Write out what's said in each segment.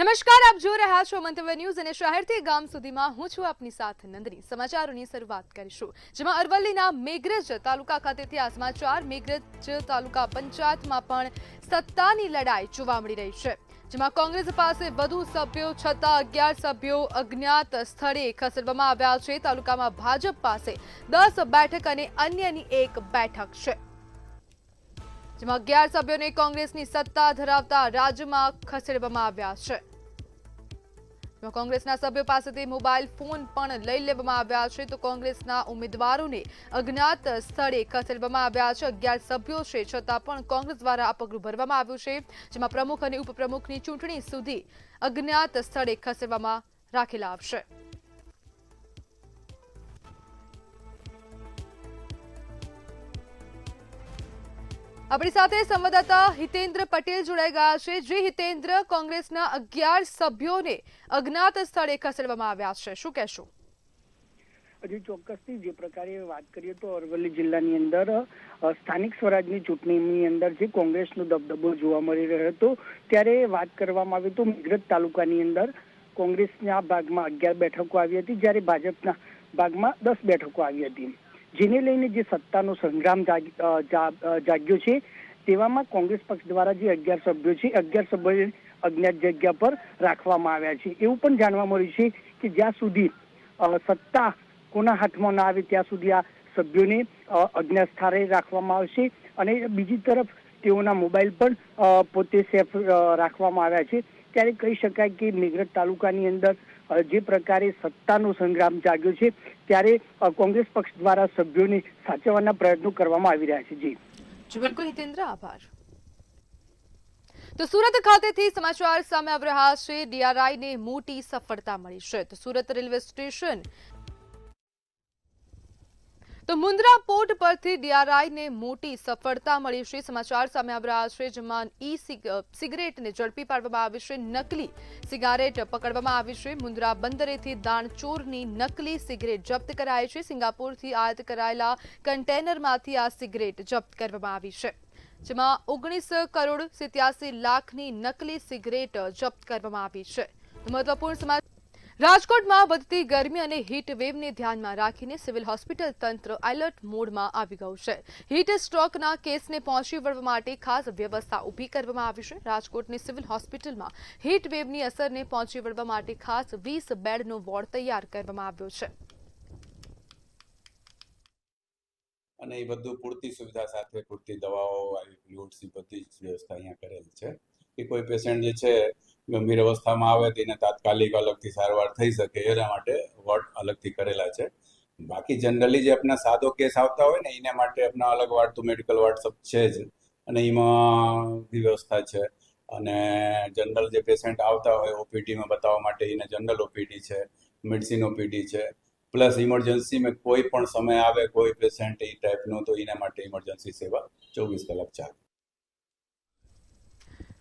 નમસ્કાર, આપ જોઈ રહ્યા છો મંતવ્ય ન્યૂઝ અને શહેરથી ગામ સુધીમાં હું છું આપની સાથે નંદની। સમાચારોની શરૂઆત કરીશું, જેમાં અરવલ્લીના મેઘરજ તાલુકા ખાતેથી આ સમાચાર। મેઘરજ તાલુકા પંચાયતમાં પણ સત્તાની લડાઈ જોવા મળી રહી છે, જેમાં કોંગ્રેસ પાસે વધુ સભ્યો છતાં 11 સભ્યો અજ્ઞાત સ્થળે ખસેડવામાં આવ્યા છે। તાલુકામાં ભાજપ પાસે 10 બેઠક અને અન્યની 1 બેઠક છે, જેમાં 11 સભ્યોને કોંગ્રેસની સત્તા ધરાવતા રાજ્યમાં ખસેડવામાં આવ્યા છે। કોંગ્રેસના સભ્યો પાસેથી મોબાઈલ ફોન પણ લઈ લેવામાં આવ્યા છે, તો કોંગ્રેસના ઉમેદવારોને અજ્ઞાત સ્થળે ખસેડવામાં આવ્યા છે। 11 સભ્યો છે છતાં પણ કોંગ્રેસ દ્વારા આ પગલું ભરવામાં આવ્યું છે, જેમાં પ્રમુખ અને ઉપપ્રમુખની ચૂંટણી સુધી અજ્ઞાત સ્થળે ખસેડવામાં રાખેલા આવશે। આપણી સાથે સંવાદદાતા હિતેન્દ્ર પટેલ જોડાઈ ગયા છે। જે હિતેન્દ્ર, કોંગ્રેસના 11 સભ્યોને અજ્ઞાત સ્થળે ખસેડવામાં આવ્યા છે, શું કહેશો? હજી ચોક્કસથી જે પ્રકારે વાત કરીએ તો અરવલ્લી જિલ્લાની અંદર સ્થાનિક સ્વરાજની ચૂંટણીની અંદર જે કોંગ્રેસનો દબદબો જોવા મળી રહ્યો હતો, ત્યારે વાત કરવામાં આવી તો મેઘરજ તાલુકાની અંદર કોંગ્રેસના ભાગમાં 11 બેઠકો આવી હતી, જ્યારે ભાજપના ભાગમાં 10 બેઠકો આવી હતી, જેને લઈને જે સત્તાનો સંગ્રામ જાગ્યો છે। તેવામાં કોંગ્રેસ પક્ષ દ્વારા જે 11 સભ્યો છે, 11 સભ્યો અજ્ઞાત જગ્યા પર રાખવામાં આવ્યા છે। એવું પણ જાણવા મળ્યું છે કે જ્યાં સુધી સત્તા કોના હાથમાં ના આવે ત્યાં સુધી આ સભ્યોને અજ્ઞાત સ્થળે રાખવામાં આવશે, અને બીજી તરફ તેઓના મોબાઈલ પણ પોતે સેફ રાખવામાં આવ્યા છે। ત્યારે કહી શકાય કે મેઘરજ તાલુકાની અંદર જે પ્રકારે સત્તાનો સંગ્રામ જાગ્યો છે, ત્યારે કોંગ્રેસ પક્ષ દ્વારા સભ્યોને સાચવવાના પ્રયત્નો કરવામાં આવી રહ્યા છે। જી બિલકુલ હિતેન્દ્ર, આભાર। તો સુરત ખાતેથી સમાચાર સામે આવી રહ્યા છે। ડીઆરઆઈને મોટી સફળતા મળી છે, તો સુરત રેલવે સ્ટેશન તો મુન્દ્રા પોર્ટ પરથી ડીઆરઆઈને મોટી સફળતા મળી છે। સમાચાર સામે આવી રહ્યા છે, જેમાં સિગરેટને ઝડપી પાડવામાં આવી છે। નકલી સિગારેટ પકડવામાં આવી છે। મુન્દ્રા બંદરેથી દાણચોરની નકલી સિગરેટ જપ્ત કરાઈ છે। સિંગાપુરથી આયાત કરાયેલા કન્ટેનરમાંથી આ સિગરેટ જપ્ત કરવામાં આવી છે, જેમાં 19 કરોડ 87 લાખની નકલી સિગરેટ જપ્ત કરવામાં આવી છે। મહત્વપૂર્ણ સમાચાર, રાજકોટમાં વધતી ગરમી અને હીટ વેવને ધ્યાનમાં રાખીને સિવિલ હોસ્પિટલ તંત્ર એલર્ટ મોડમાં આવી ગયું છે। હીટ સ્ટ્રોકના કેસને પહોંચી વળવા માટે ખાસ વ્યવસ્થા ઊભી કરવામાં આવી છે। રાજકોટની સિવિલ હોસ્પિટલમાં હીટ વેવની અસરને પહોંચી વળવા માટે ખાસ 20 બેડનો વોર્ડ તૈયાર કરવામાં આવ્યો છે, અને એ બધું પૂરતી સુવિધા સાથે પૂરતી દવાઓ, ફ્લુઇડ્સ, બધી જ વ્યવસ્થા અહીંયા કરેલ છે કે કોઈ પેશન્ટ જે છે ગંભીર અવસ્થામાં આવે તેને તાત્કાલિક અલગથી સારવાર થઈ શકે એના માટે વોર્ડ અલગથી કરેલા છે। બાકી જનરલી જે આપણા સાદો કેસ આવતા હોય ને એના માટે આપણા અલગ વોર્ડ તો મેડિકલ વોર્ડ સબ છે જ, અને એમાં બી વ્યવસ્થા છે। અને જનરલ જે પેશન્ટ આવતા હોય ઓપીડીમાં બતાવવા માટે એને જનરલ ઓપીડી છે, મેડિસિન ઓપીડી છે, પ્લસ ઇમરજન્સીમાં કોઈ પણ સમય આવે કોઈ પેશન્ટ એ ટાઈપનું તો એના માટે ઇમરજન્સી સેવા 24 કલાક ચાલે।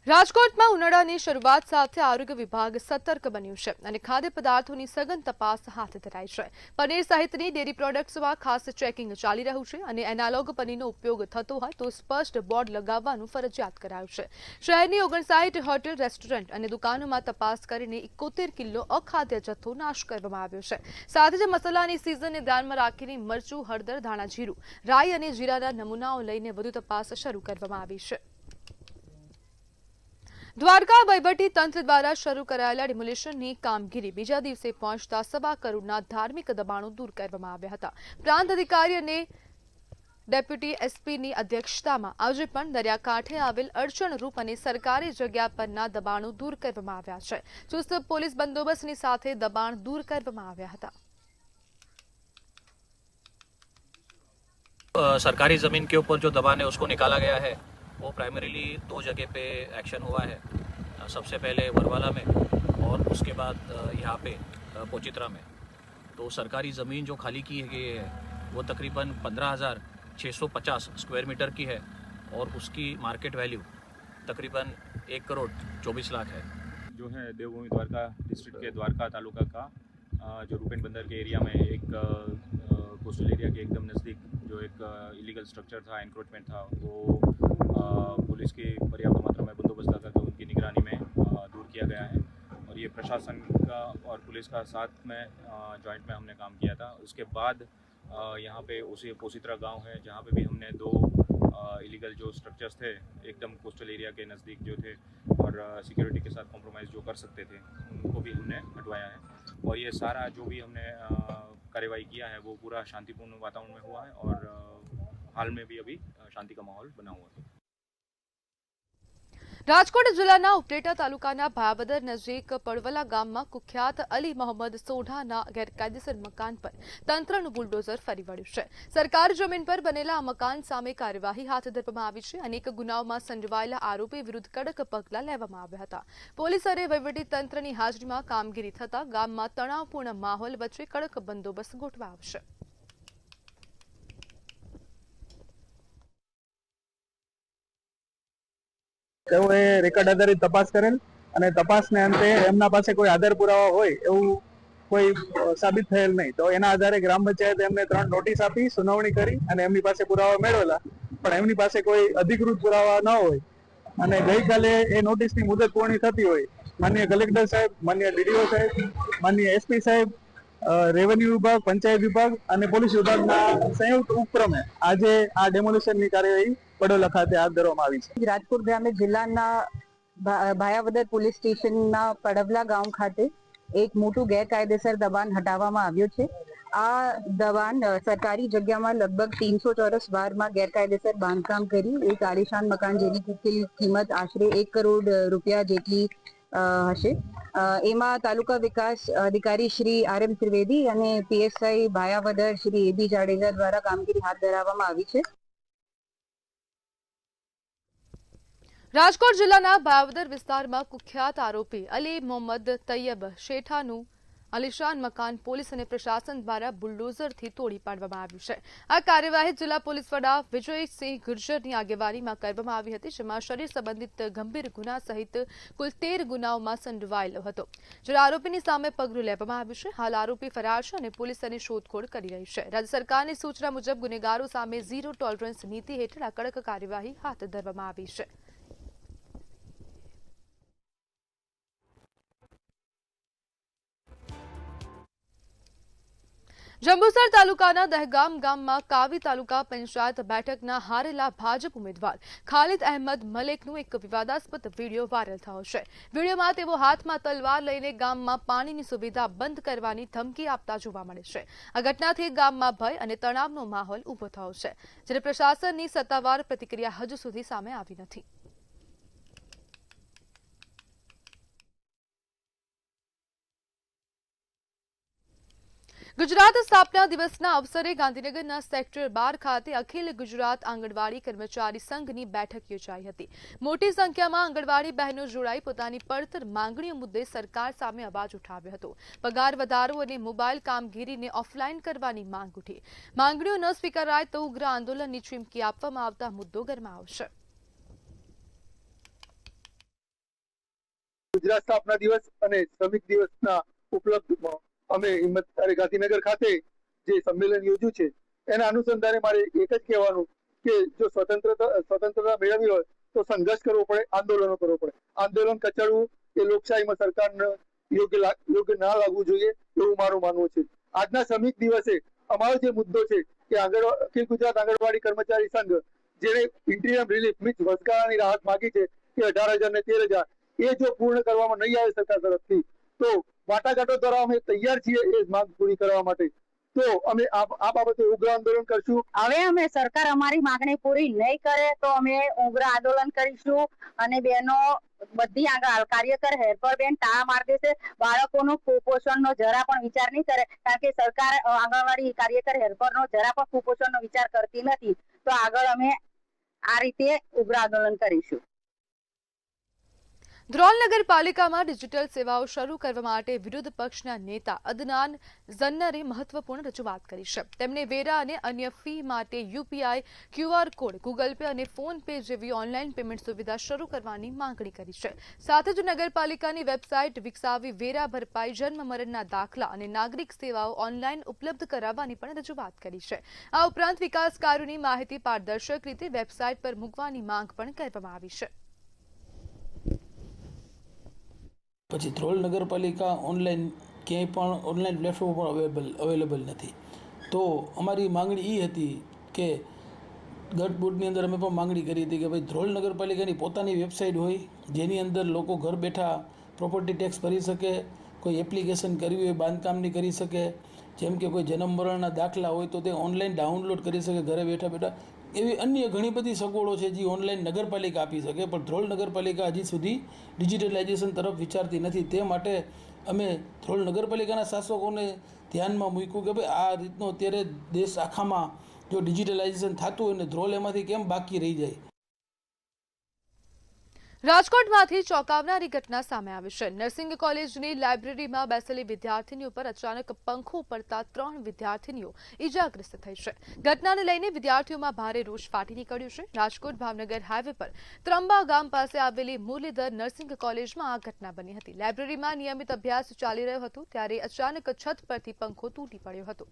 રાજકોટમાં ઉનાળાની શરૂઆત સાથે આરોગ્ય વિભાગ સતર્ક બન્યું છે અને ખાદ્ય પદાર્થોની સઘન તપાસ હાથ ધરાઈ છે। પનીર સહિતની ડેરી પ્રોડક્ટ્સમાં ખાસ ચેકિંગ ચાલી રહ્યું છે, અને એનાલોગ પનીરનો ઉપયોગ થતો હોય તો સ્પષ્ટ બોર્ડ લગાવવાનું ફરજિયાત કરાયું છે। શહેરની 59 હોટેલ, રેસ્ટોરન્ટ અને દુકાનોમાં તપાસ કરીને 71 કિલો અખાદ્ય જથ્થો નાશ કરવામાં આવ્યો છે। સાથે જ મસાલાની સિઝનને ધ્યાનમાં રાખીને મરચું, હળદર, ધાણા, જીરું, રાઈ અને જીરાના નમૂનાઓ લઈને વધુ તપાસ શરૂ કરવામાં આવી છે। દ્વારકા વહીવટી તંત્ર દ્વારા શરૂ કરાયેલા ડિમોલિશનની કામગીરી બીજા દિવસે પહોંચતા 1.25 કરોડના ધાર્મિક દબાણો દૂર કરવામાં આવ્યા હતા। પ્રાંત અધિકારી અને ડેપ્યુટી એસપીની અધ્યક્ષતામાં આજે પણ દરિયાકાંઠે આવેલ અડચણરૂપ અને સરકારી જગ્યા પરના દબાણો દૂર કરવામાં આવ્યા છે। ચુસ્ત પોલીસ બંદોબસ્તની સાથે દબાણ દૂર કરવામાં આવ્યા હતા। सरकारी ज़मीन के ऊपर जो दबान है उसको निकाला गया है, वो प्राइमरीली 2 जगह पे एक्शन हुआ है। सबसे पहले वरवाला में और उसके बाद यहाँ पे पोचित्रा में। तो सरकारी ज़मीन जो खाली की गई है वो तकरीबन 15,650 स्क्वायर मीटर की है और उसकी मार्केट वैल्यू तकरीबन 1 करोड़ 24 लाख है। जो है देवभूमि द्वारका डिस्ट्रिक्ट के द्वारका तालुका का जो रूपेन बंदर के एरिया में एक कोस्टल एरिया के एकदम नज़दीक जो एक इलीगल स्ट्रक्चर था, एनक्रोचमेंट था, वो पुलिस की पर्याप्त मात्रा में बंदोबस्त लगाकर उनकी निगरानी में दूर किया गया है। ये प्रशासन का और पुलिस का साथ में जॉइंट में हमने काम किया था। उसके बाद यहाँ पे उसी पोसित्रा गांव है जहाँ पे भी हमने 2 इलीगल जो स्ट्रक्चर्स थे एकदम कोस्टल एरिया के नज़दीक जो थे और सिक्योरिटी के साथ कॉम्प्रोमाइज़ जो कर सकते थे उनको भी हमने हटवाया है। और ये सारा जो भी हमने कार्यवाही किया है वो पूरा शांतिपूर्ण वातावरण में हुआ है और हाल में भी अभी शांति का माहौल बना हुआ है। રાજકોટ જિલ્લાના ઉપલેટા તાલુકાના ભાયાવદર નજીક પડવલા ગામમાં કુખ્યાત અલી મોહમ્મદ સોઢાના ગેરકાયદેસર મકાન પર તંત્રનું બુલડોઝર ફરી વળ્યું છે। સરકારી જમીન પર બનેલા આ મકાન સામે કાર્યવાહી હાથ ધરવામાં આવી છે। અનેક ગુનાઓમાં સંડોવાયેલા આરોપી વિરુદ્ધ કડક પગલાં લેવામાં આવ્યા હતા। પોલીસ અને વહીવટી તંત્રની હાજરીમાં કામગીરી થતા ગામમાં તણાવપૂર્ણ માહોલ વચ્ચે કડક બંદોબસ્ત ગોઠવાયો છે। તેઓએ રેકર્ડ આધારિત તપાસ કરેલ અને તપાસને અંતે એમના પાસે કોઈ આધાર પુરાવા હોય એવું કોઈ સાબિત થયેલ નહીં, તો એના આધારે ગ્રામ પંચાયતે એમને 3 નોટિસ આપી, સુનાવણી કરી અને એમની પાસે પુરાવા મેળવેલા, પણ એમની પાસે કોઈ અધિકૃત પુરાવા ન હોય અને ગઈકાલે એ નોટિસની મુદત પૂર્ણ થતી હોય માનનીય કલેક્ટર સાહેબ, માનનીય ડીડીઓ સાહેબ, માનનીય એસપી સાહેબ, રેવન્યુ વિભાગ, પંચાયત વિભાગ અને પોલીસ વિભાગના સંયુક્ત ઉપક્રમે આજે આ ડેમોલિશનની કાર્યવાહી પડોલા ખાતે હાથ ધરવામાં આવી છે। રાજકોટ ગ્રામ્ય જિલ્લાના ભાયાવદર પોલીસ સ્ટેશનના પડવલા ગામ ખાતે એક મોટું ગેરકાયદેસર દબાણ હટાવવામાં આવ્યું છે। આ દબાણ સરકારી જગ્યામાં લગભગ 300 ચોરસ વારમાં ગેરકાયદેસર બાંધકામ કરી એક આલિશાન મકાન જેની કિંમત આશરે 1 કરોડ રૂપિયા જેટલી હશે। એમાં તાલુકા વિકાસ અધિકારી શ્રી RM ત્રિવેદી અને PSI ભાયાવદર શ્રી AB જાડેજા દ્વારા કામગીરી હાથ ધરવામાં આવી છે। રાજકોટ જિલ્લાના ભાયાવદર વિસ્તારમાં કુખ્યાત આરોપી અલી મોહમ્મદ તૈયબ શેઠાનું આલિશાન મકાન પોલીસ અને પ્રશાસન દ્વારા બુલડોઝરથી તોડી પાડવામાં આવ્યું છે। આ કાર્યવાહી જિલ્લા પોલીસ વડા વિજયસિંહ ગુર્જરની આગેવાનીમાં કરવામાં આવી હતી, જેમાં શરીર સંબંધિત ગંભીર ગુના સહિત કુલ 13 ગુનાઓમાં સંડોવાયેલો હતો, જ્યારે આરોપીની સામે પગલું લેવામાં આવ્યું છે। હાલ આરોપી ફરાર છે અને પોલીસ તેની શોધખોળ કરી રહી છે। રાજ્ય સરકારની સૂચના મુજબ ગુનેગારો સામે ઝીરો ટોલરન્સ નીતિ હેઠળ આ કડક કાર્યવાહી હાથ ધરવામાં આવી છે। જંબુસર તાલુકાના દહેગામ ગામમાં કાવી તાલુકા પંચાયત બેઠકના હારેલા ભાજપ ઉમેદવાર ખાલિદ અહેમદ મલેકનું એક વિવાદાસ્પદ વીડિયો વાયરલ થયો છે। વીડિયોમાં તેઓ હાથમાં તલવાર લઈને ગામમાં પાણીની સુવિધા બંધ કરવાની ધમકી આપતા જોવા મળે છે। આ ઘટનાથી ગામમાં ભય અને તણાવનો માહોલ ઊભો થયો છે, જ્યારે પ્રશાસનની સત્તાવાર પ્રતિક્રિયા હજુ સુધી સામે આવી નથી। ગુજરાત સ્થાપના દિવસના અવસરે ગાંધીનગરના સેક્ટર 12 ખાતે અખિલ ગુજરાત આંગણવાડી કર્મચારી સંઘની બેઠક યોજાઈ હતી। મોટી સંખ્યામાં આંગણવાડી બહેનો જોડાઈ પોતાની પડતર માંગણીઓ મુદ્દે સરકાર સામે અવાજ ઉઠાવ્યો હતો। પગાર વધારો અને મોબાઈલ કામગીરીને ઓફલાઈન કરવાની માંગ ઉઠી। માંગણીઓ ન સ્વીકારાય તો ઉગ્ર આંદોલનની ચીમકી આપવામાં આવતા મુદ્દો ગરમાયો છે। ગુજરાત સ્થાપના દિવસ અને શ્રમિક દિવસના ઉપલબ્ધમાં અમે હિંમતનગર ગાંધીનગર ખાતે જે સંમેલન યોજ્યું છે એના અનુસંધાને મારે એક જ કહેવાનું કે જો સ્વતંત્રતા મેળવવી હોય તો સંઘર્ષ કરવો પડે, આંદોલનો કરવો પડે। આંદોલન કચડવું એ લોકશાહીમાં સરકારને યોગ્ય ના લાગવું જોઈએ એવું મારું માનવું છે। આજના શ્રમિક દિવસે અમારો જે મુદ્દો છે કે અખિલ ગુજરાત આંગણવાડી કર્મચારી સંઘ જેને ઇન્ટિરિયમ રિલીફ મીન્સ વચગાળાની રાહત માંગી છે કે 18,000 ને 13,000 એ જો પૂર્ણ કરવામાં નહીં આવે સરકાર તરફથી તો વાટાઘાટો દ્વારા અમે તૈયાર છીએ એ માંગ પૂરી કરવા માટે। તો અમે આ બાબતે ઉગ્ર આંદોલન કરશું। હવે અમે સરકાર અમારી માંગણી પૂરી નહીં કરે તો અમે ઉગ્ર આંદોલન કરીશું અને બહેનો બધી આગળ કાર્યકર હેરપરબેન તાળા મારી દેશે। બાળકોનું કુપોષણનો જરા પણ વિચાર નહીં કરે, કારણ કે સરકાર આંગણવાડી કાર્યકર હેરપરનો જરા પણ કુપોષણનો વિચાર કરતી નથી। તો આગળ અમે આ રીતે ઉગ્ર આંદોલન કરીશું। ધ્રોલ નગરપાલિકામાં ડિજિટલ સેવાઓ શરૂ કરવા માટે વિરોધ પક્ષના નેતા અદનાન ઝન્નરે મહત્વપૂર્ણ રજૂઆત કરી છે। તેમણે વેરા અને અન્ય ફી માટે UPI, QR code, Google pay અને ફોન પે જેવી ઓનલાઈન પેમેન્ટ સુવિધા શરૂ કરવાની માંગણી કરી છે। સાથે જ નગરપાલિકાની વેબસાઇટ વિકસાવી વેરા ભરપાઈ, જન્મ મરણના દાખલા અને નાગરિક સેવાઓ ઓનલાઈન ઉપલબ્ધ કરાવવાની પણ રજૂઆત કરી છે। આ ઉપરાંત વિકાસ કાર્યોની માહિતી પારદર્શક રીતે વેબસાઇટ પર મૂકવાની માંગ પણ કરવામાં આવી છે। પછી ધ્રોલ નગરપાલિકા ઓનલાઈન ક્યાંય પણ ઓનલાઈન પ્લેટફોર્મ પર અવેલેબલ નથી. તો અમારી માંગણી એ હતી કે ગત બોર્ડની અંદર અમે પણ માંગણી કરી હતી કે ભાઈ ધ્રોલ નગરપાલિકાની પોતાની વેબસાઇટ હોય જેની અંદર લોકો ઘર બેઠા પ્રોપર્ટી ટેક્સ ભરી શકે, કોઈ એપ્લિકેશન કરવી હોય બાંધકામની કરી શકે, જેમ કે કોઈ જન્મ મરણના દાખલા હોય તો તે ઓનલાઈન ડાઉનલોડ કરી શકે ઘરે બેઠા બેઠા. એવી અન્ય ઘણી બધી સગવડો છે જે ઓનલાઈન નગરપાલિકા આપી શકે, પણ ધ્રોલ નગરપાલિકા હજી સુધી ડિજિટલાઇઝેશન તરફ વિચારતી નથી. તે માટે અમે ધ્રોલ નગરપાલિકાના શાસકોને ધ્યાનમાં મૂક્યું કે ભાઈ આ રીતનો અત્યારે દેશ આખામાં જો ડિજિટલાઇઝેશન થતું હોય ને ધ્રોલ એમાંથી કેમ બાકી રહી જાય. રાજકોટમાંથી ચોંકાવનારી ઘટના સામે આવી છે. નર્સિંગ કોલેજની લાઇબ્રેરીમાં બેસેલી વિદ્યાર્થીનીઓ પર અચાનક પંખો પડતા 3 વિદ્યાર્થીનીઓ ઇજાગ્રસ્ત થઈ છે. ઘટનાને લઈને વિદ્યાર્થીઓમાં ભારે રોષ ફાટી નીકળ્યો છે. રાજકોટ ભાવનગર હાઈવે પર ત્રંબા ગામ પાસે આવેલી મુરલીધર નર્સિંગ કોલેજમાં આ ઘટના બની હતી. લાઇબ્રેરીમાં નિયમિત અભ્યાસ ચાલી રહ્યો હતો ત્યારે અચાનક છત પરથી પંખો તૂટી પડ્યો હતો.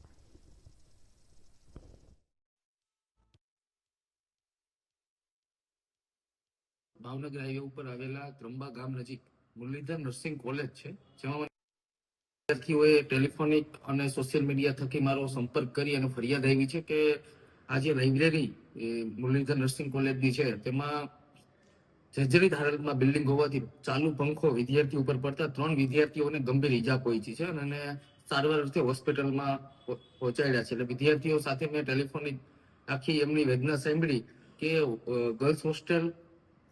ભાવનગર હાઈવે ઉપર આવેલા ત્રંબા ગામ નજીક મુરલીધર નર્સિંગ કોલેજ છે, જેમાં વિદ્યાર્થીઓએ ટેલિફોનિક અને સોશિયલ મીડિયા થકી મારો સંપર્ક કરી અને ફરિયાદ આવી છે કે આ જે લાઇબ્રેરી મુરલીધર નર્સિંગ કોલેજની છે તેમાં જર્જરિત હાલતમાં બિલ્ડિંગ હોવાથી ચાલુ પંખો વિદ્યાર્થી ઉપર પડતા 3 વિદ્યાર્થીઓને ગંભીર ઈજા પહોંચી છે અને સારવાર અર્થે હોસ્પિટલમાં પહોંચાડ્યા છે. એટલે વિદ્યાર્થીઓ સાથે મેં ટેલિફોનિક આખી એમની વેદના સાંભળી કે ગર્લ્સ હોસ્ટેલ,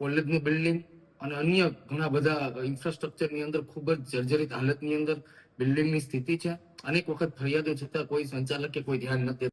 કોલેજનું બિલ્ડિંગ અને અન્ય ઘણા બધા ઇન્ફ્રાસ્ટ્રક્ચરની અંદર ખૂબ જ જર્જરિત હાલતની અંદર બિલ્ડિંગની સ્થિતિ છે. અનેક વખત ફરિયાદો છતાં કોઈ સંચાલક કે કોઈ ધ્યાન નથી.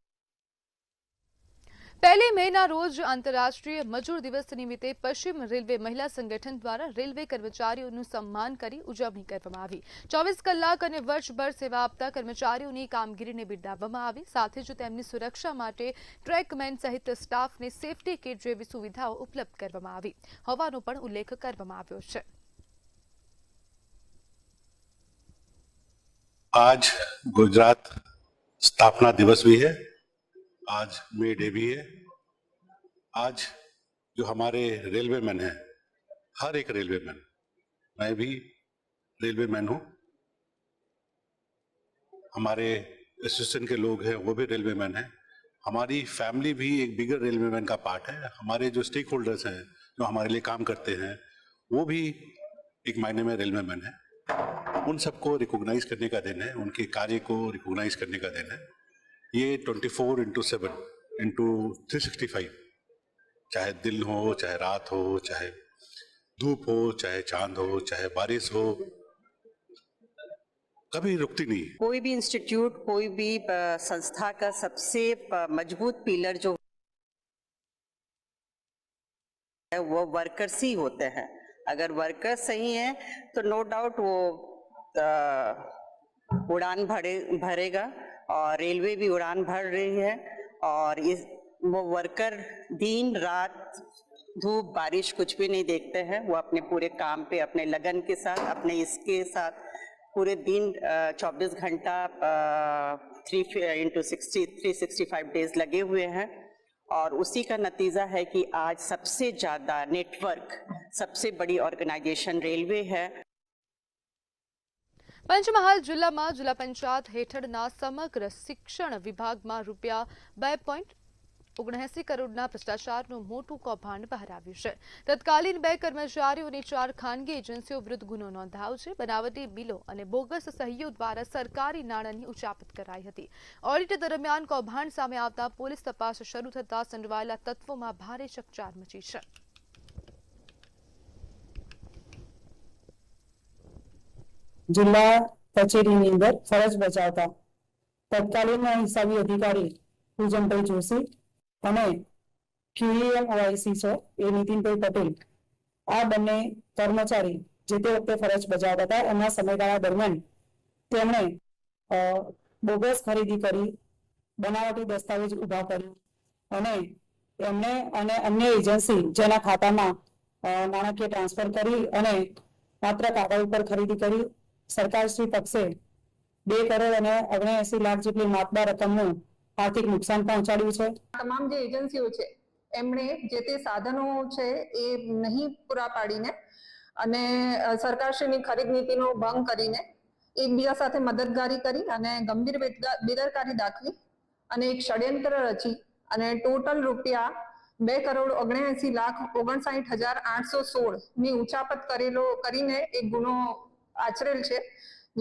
1 મેના રોજ આંતરરાષ્ટ્રીય મજૂર દિવસ નિમિત્તે પશ્ચિમ રેલવે મહિલા સંગઠન દ્વારા રેલવે કર્મચારીઓનું સન્માન કરી ઉજવણી કરવામાં આવી. 24 કલાક અને વર્ષભર સેવા આપતા કર્મચારીઓની કામગીરીને બિરદાવવામાં આવી. સાથે જ તેમની સુરક્ષા માટે ટ્રેકમેન સહિત સ્ટાફને સેફટી કિટ જેવી સુવિધાઓ ઉપલબ્ધ કરવામાં આવી હોવાનો પણ ઉલ્લેખ કરવામાં આવ્યો છે. आज गुजरात स्थापना दिवस भी है, आज मे डे भी है. आज जो हमारे रेलवे मैन हैं, हर एक रेलवे मैन, मैं भी रेलवे मैन हूँ, हमारे एसोसिएशन के लोग हैं वो भी रेलवे मैन हैं, हमारी फैमिली भी एक बिगर रेलवे मैन का पार्ट है. हमारे जो स्टेक होल्डर्स हैं जो हमारे लिए काम करते हैं वो भी एक मायने में रेलवे मैन है. उन सबको रिकॉग्नाइज करने का दिन है, उनके कार्य को रिकॉग्नाइज करने का दिन है. ये 24/7/365, चाहे दिन हो, चाहे रात हो, चाहे धूप हो, चाहे चांद हो, चाहे बारिश हो, कभी रुकती नहीं. कोई भी इंस्टीट्यूट, कोई भी संस्था का सबसे मजबूत पिलर जो है वो वर्कर्स ही होते हैं. अगर वर्कर्स सही हैं तो नो डाउट वो उड़ान भरेगा और रेलवे भी उड़ान भर रही है. और वो वर्कर दिन रात धूप बारिश कुछ भी नहीं देखते हैं. वो अपने पूरे काम पे अपने लगन के साथ, अपने इसके साथ पूरे दिन 24 घंटा 365 डेज लगे हुए हैं. और उसी का नतीजा है कि आज सबसे ज्यादा नेटवर्क, सबसे बड़ी ऑर्गेनाइजेशन रेलवे है. પંચમહાલ જિલ્લામાં જિલ્લા પંચાયત હેઠળના સમગ્ર શિક્ષણ વિભાગમાં ₹2.79 કરોડના ભ્રષ્ટાચારનું મોટું કૌભાંડ બહાર આવ્યું છે. તત્કાલીન 2 કર્મચારીઓ અને 4 ખાનગી એજન્સીઓ વિરુદ્ધ ગુનો નોંધાયો છે. બનાવટી બિલો અને બોગસ સહીઓ દ્વારા સરકારી નાણાંની ઉચાપત કરાઈ હતી. ઓડિટ દરમિયાન કૌભાંડ સામે આવતા પોલીસ તપાસ શરૂ થતા સંડોવાયેલા તત્વોમાં ભારે ચકચાર મચી છે. જિલ્લા કચેરીની અંદર ફરજ બજાવતા તત્કાલીન હિસાબી અધિકારી પૂજનભાઈ જોશી અને QEM OIC છે એ નીતિનભાઈ પટેલ, આ બંને કર્મચારી જે તે વખતે ફરજ બજાવતા હતા એમના સમયગાળા દરમિયાન તેમણે બોગસ ખરીદી કરી, બનાવટી દસ્તાવેજ ઉભા કરી અને એમને અને અન્ય એજન્સી જેના ખાતામાં નાણાકીય ટ્રાન્સફર કરી અને માત્ર કાગળ ઉપર ખરીદી કરી સરકારશ્રી પક્ષે 2 કરોડ અને 79 લાખ જેટલી માતબાર રકમનું આર્થિક નુકસાન પહોંચાડ્યું છે. તમામ જે એજન્સીઓ છે એમણે જે તે સાધનો છે એ નહીં પૂરા પાડીને અને સરકારશ્રીની ખરીદ નીતિનો ભંગ કરીને એકબીજા સાથે મદદગારી કરી અને ગંભીર બેદરકારી દાખવી અને એક ષડયંત્ર રચી અને ટોટલ રૂપિયા 2,79,59,816 ની ઉચાપત કરીને એક ગુનો આચરેલ છે,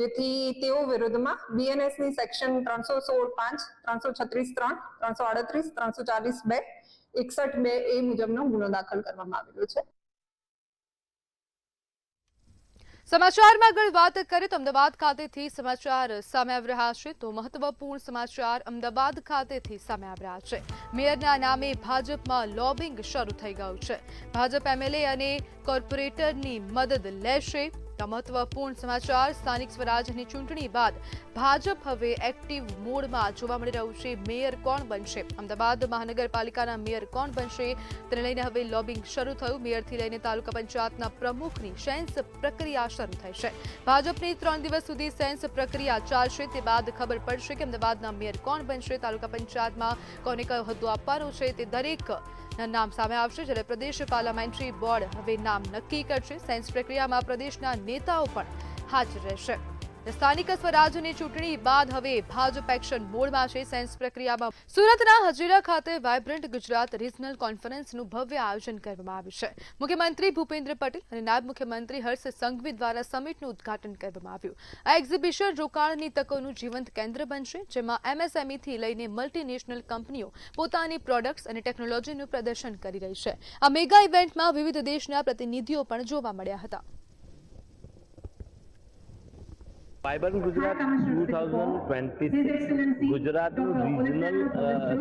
જેથી તેઓ વિરુદ્ધમાં બીએનએસ ની સેક્શન 316(5), 336(3), 338, 340(2), 61(2) એ મુજબનો ગુનો દાખલ કરવામાં આવેલો છે. સમાચારમાં આગળ વાત કરીએ તો અમદાવાદ ખાતેથી સમાચાર સામે આવી રહ્યા છે. તો મહત્વપૂર્ણ સમાચાર અમદાવાદ ખાતેથી સામે આવી રહ્યા છે. મેયરના નામે ભાજપમાં લોબિંગ શરૂ થઈ ગયું છે. ભાજપ એમએલએ અને કોર્પોરેટરની મદદ લેશે. મહત્વપૂર્ણ સમાચાર સ્થાનિક સ્વરાજની ચૂંટણી બાદ ભાજપ હવે એક્ટિવ મોડમાં જોવા મળી રહ્યું છે. મેયર કોણ બનશે? અમદાવાદ મહાનગરપાલિકાના મેયર કોણ બનશે તેને લઈને હવે લોબિંગ શરૂ થયું. મેયરથી લઈને તાલુકા પંચાયતના પ્રમુખની સેન્સ પ્રક્રિયા શરૂ થઈ છે. ભાજપની 3 દિવસ સુધી સેન્સ પ્રક્રિયા ચાલશે. તે બાદ ખબર પડશે કે અમદાવાદના મેયર કોણ બનશે. તાલુકા પંચાયતમાં કોને કયો હોદ્દો આપવાનો છે તે દરેક નામ સામે આવશે, જ્યારે પ્રદેશ પાર્લામેન્ટરી બોર્ડ હવે નામ નક્કી કરશે. સેન્સ પ્રક્રિયામાં પ્રદેશના નેતાઓ પણ હાજર રહેશે. સ્થાનિક સ્વરાજની ચૂંટણી બાદ હવે ભાજપ એક્શન મોડમાં છે. સેન્સ પ્રક્રિયામાં સુરતના હજીરા ખાતે વાયબ્રન્ટ ગુજરાત રિજનલ કોન્ફરન્સનું ભવ્ય આયોજન કરવામાં આવ્યું છે. મુખ્યમંત્રી ભૂપેન્દ્ર પટેલ અને નાયબ મુખ્યમંત્રી હર્ષ સંઘવી દ્વારા સમિટનું ઉદઘાટન કરવામાં આવ્યું. આ એક્ઝિબિશન રોકાણની તકોનું જીવંત કેન્દ્ર બનશે, જેમાં એમએસએમઈથી લઈને મલ્ટીનેશનલ કંપનીઓ પોતાની પ્રોડક્ટ્સ અને ટેકનોલોજીનું પ્રદર્શન કરી રહી છે. આ મેગા ઇવેન્ટમાં વિવિધ દેશના પ્રતિનિધિઓ પણ જોવા મળ્યા હતા. વાયબ્રન્ટ ગુજરાત 2026 ગુજરાતનું regional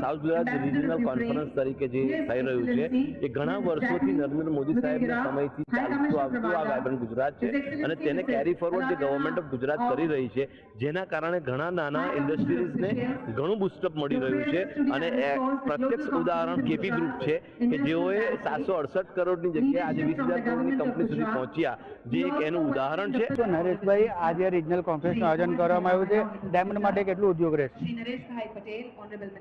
south Gujarat regional conference તરીકે જે થઈ રહ્યું છે એ ઘણા વર્ષોથી નરેન્દ્ર મોદી સાહેબના સમયથી ચાલતું આવતું આ વાયબ્રન્ટ ગુજરાત છે અને તેને કેરી ફોરવર્ડ જે ગવર્મેન્ટ ઓફ ગુજરાત કરી રહી છે, જેના કારણે ઘણા નાના ઇન્ડસ્ટ્રીઝને ઘણું બુસ્ટઅપ મળી રહ્યું છે. અને પ્રત્યક્ષ ઉદાહરણ કેપી ગ્રુપ છે કે જેઓએ 768 કરોડની જગ્યાએ આજે 20,000 કરોડની કંપની સુધી પહોંચ્યા, જે એક એનું ઉદાહરણ છે. તો નરેશભાઈ, આજે રિજનલ કોન્ફરન્સનું આયોજન કરવામાં આવ્યું છે. ડાયમંડ માટે કેટલું ઉદ્યોગ રહેશે?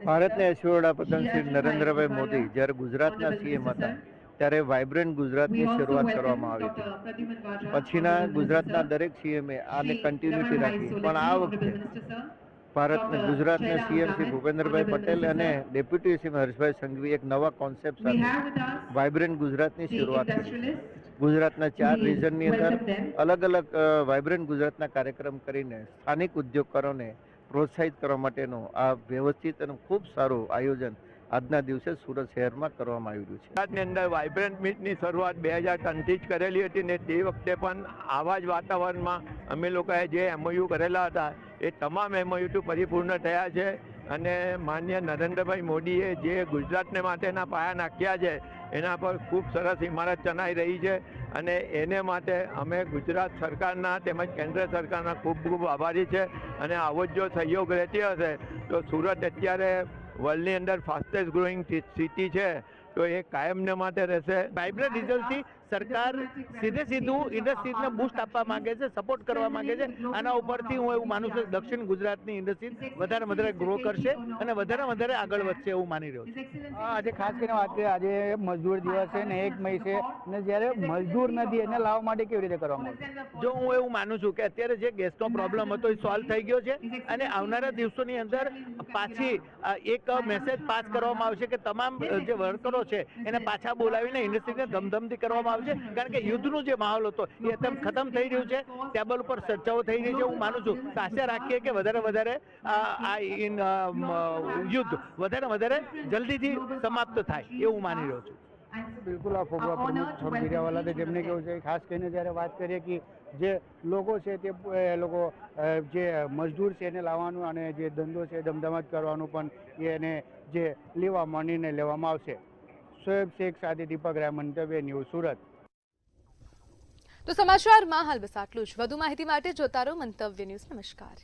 ભારતના યશસ્વી વડાપ્રધાન શ્રી નરેન્દ્રભાઈ મોદી જ્યારે ગુજરાતના સીએમ હતા ત્યારે વાયબ્રન્ટ ગુજરાતની શરૂઆત કરવામાં આવી હતી. પછીના ગુજરાતના દરેક સીએમએ આને કન્ટિન્યુટી રાખી, પણ આ વખતે ભારતના ગુજરાતના સીએમ શ્રી ભૂપેન્દ્રભાઈ પટેલ અને ડેપ્યુટી સીએમ હર્ષભાઈ સંઘવી એક નવા કોન્સેપ્ટ સાથે વાયબ્રન્ટ ગુજરાતની શરૂઆત કરી. ગુજરાતના 4 રિજનની અંદર અલગ અલગ વાયબ્રન્ટ ગુજરાતના કાર્યક્રમ કરીને સ્થાનિક ઉદ્યોગકારોને પ્રોત્સાહિત કરવા માટેનું આ વ્યવસ્થિત અને ખૂબ સારું આયોજન આજના દિવસે સુરત શહેરમાં કરવામાં આવ્યું છે. ગુજરાતની અંદર વાયબ્રન્ટ મીટની શરૂઆત 2003થી જ કરેલી હતી ને તે વખતે પણ આવા જ વાતાવરણમાં અમે લોકોએ જે એમઓયુ કરેલા હતા એ તમામ એમઓયુ પરિપૂર્ણ થયા છે. અને માન્ય નરેન્દ્રભાઈ મોદીએ જે ગુજરાતને માટેના પાયા નાખ્યા છે એના પર ખૂબ સરસ ઇમારત ચણાઈ રહી છે અને એને માટે અમે ગુજરાત સરકારના તેમજ કેન્દ્ર સરકારના ખૂબ ખૂબ આભારી છે. અને આવો જ જો સહયોગ રહેતી હશે તો સુરત અત્યારે વર્લ્ડની અંદર ફાસ્ટેસ્ટ ગ્રોઈંગ સિટી છે, તો એ કાયમને માટે રહેશે. વાયબ્રન્ટ રિઝલ્ટથી સરકાર સીધું ઇન્ડસ્ટ્રીઝને બૂસ્ટ આપવા માંગે છે, સપોર્ટ કરવા માંગે છે. આના ઉપરથી હું એવું માનું છું દક્ષિણ ગુજરાતની ઇન્ડસ્ટ્રી વધારે ગ્રો કરશે અને વધારે આગળ વધશે એવું માની રહ્યો છું. આજે ખાસ કરીને વાત કરીએ, આજે મજદૂર દિવસ છે ને 1 મે છે અને જ્યારે મજદૂર નથી એને લાવવા માટે કેવી રીતે કરવામાં આવશે? જો હું એવું માનું છું કે અત્યારે જે ગેસનો પ્રોબ્લેમ હતો એ સોલ્વ થઈ ગયો છે અને આવનારા દિવસોની અંદર પાછી એક મેસેજ પાસ કરવામાં આવશે કે તમામ જે વર્કરો છે એને પાછા બોલાવીને ઇન્ડસ્ટ્રીને ધમધમથી કરવામાં આવશે. કારણ કે યુદ્ધનું જે માહોલ હતો એ ખતમ થઈ રહ્યું છે, ટેબલ ઉપર ચર્ચાઓ થઈ રહી છે. હું માનું છું કે આશા રાખીએ કે વધારે આ યુદ્ધ વધારે જલ્દીથી સમાપ્ત થાય એવું માની રહ્યો છું. બિલકુલ આ પ્રમુખ છોડવીરાવાલા છે જેમને કેવું છે ખાસ કરીને જ્યારે વાત કરીએ કે જે લોકો છે તે લોકો જે મજદૂર છે એને લાવવાનું અને જે ધંધો છે ધમધમાટ કરવાનું પણ એને જે માનીને લેવામાં આવશે. શોએબ શેખ સાથે દીપક રાય, મંતવ્ય ન્યૂઝ, સુરત. તો સમાચારમાં હાલ બસ આટલું જ. વધુ માહિતી માટે જોતા રહો મંતવ્ય ન્યૂઝ. નમસ્કાર.